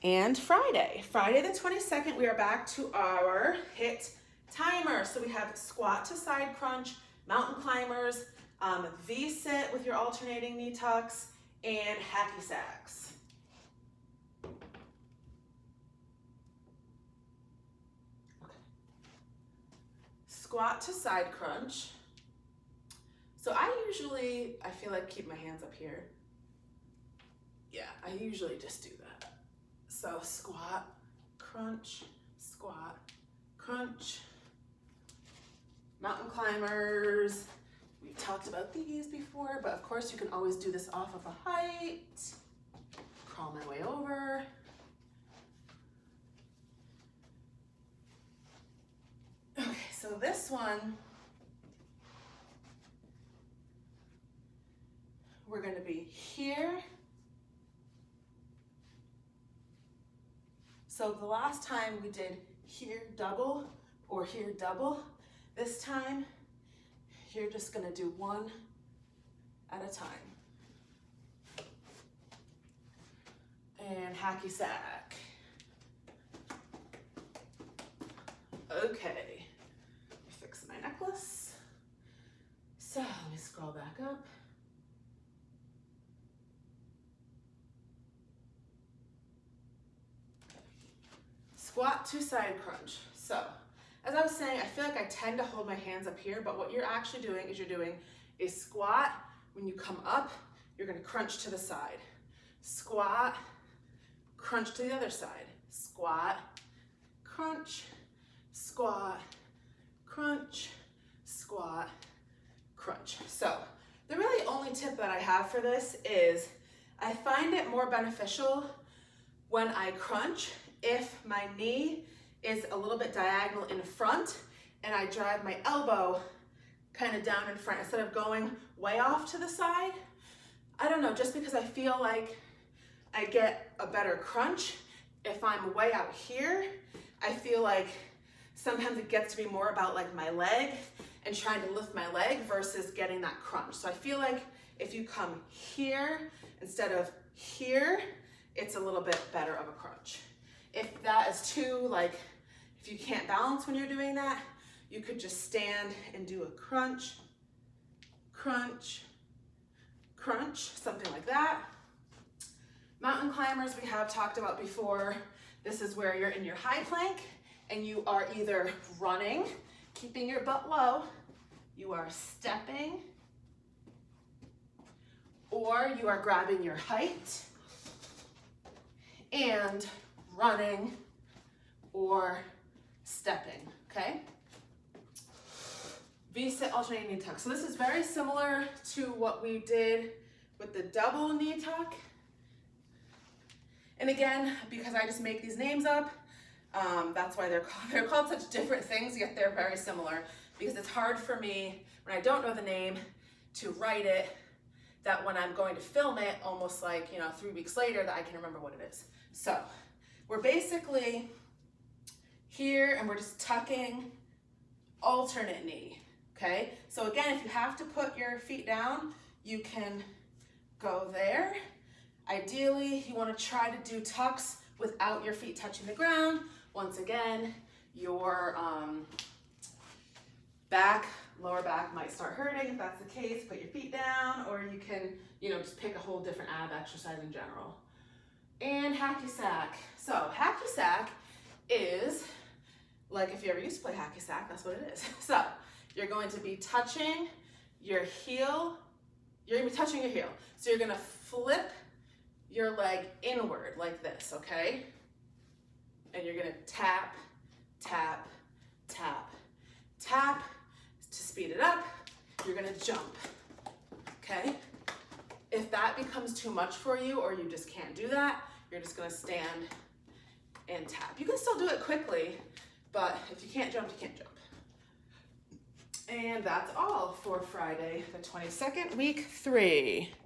And Friday the 22nd, we are back to our HIIT timer. So we have squat to side crunch, mountain climbers, V-sit with your alternating knee tucks, and hacky sacks. Okay. Squat to side crunch. So I feel like keep my hands up here. Yeah, I usually just do that. So squat, crunch, squat, crunch. Mountain climbers, we've talked about these before, but of course you can always do this off of a height. Crawl my way over. Okay, so this one, we're gonna be here. So the last time we did here double or here double. This time, you're just gonna do one at a time. And hacky sack. Okay, fix my necklace. So let me scroll back up. Squat to side crunch. So, as I was saying, I feel like I tend to hold my hands up here, but what you're actually doing is squat. When you come up, you're gonna crunch to the side. Squat, crunch to the other side. Squat, crunch, squat, crunch, squat, crunch. So, the really only tip that I have for this is I find it more beneficial when I crunch if my knee is a little bit diagonal in front and I drive my elbow kind of down in front instead of going way off to the side. I don't know, just because I feel like I get a better crunch if I'm way out here. I feel like sometimes it gets to be more about like my leg and trying to lift my leg versus getting that crunch. So I feel like if you come here instead of here, it's a little bit better of a crunch. If that is too, like, if you can't balance when you're doing that, you could just stand and do a crunch, crunch, crunch, something like that. Mountain climbers we have talked about before. This is where you're in your high plank and you are either running, keeping your butt low, you are stepping, or you are grabbing your height and running or stepping, okay? V-sit alternating knee tuck. So this is very similar to what we did with the double knee tuck. And again, because I just make these names up, that's why they're called such different things, yet they're very similar, because it's hard for me, when I don't know the name, to write it, that when I'm going to film it, almost like, 3 weeks later, that I can remember what it is. So we're basically here and we're just tucking alternate knee, okay? So again, if you have to put your feet down, you can go there. Ideally, you want to try to do tucks without your feet touching the ground. Once again, your lower back might start hurting. If that's the case, put your feet down, or you can, just pick a whole different ab exercise in general. And hacky sack. So hacky sack is, like if you ever used to play hacky sack, that's what it is. So you're going to be touching your heel. You're gonna be touching your heel. So you're gonna flip your leg inward like this, okay? And you're gonna tap, tap, tap, tap. To speed it up, you're gonna jump, okay? If that becomes too much for you or you just can't do that, you're just gonna stand and tap. You can still do it quickly, but if you can't jump, you can't jump. And that's all for Friday the 22nd, week 3.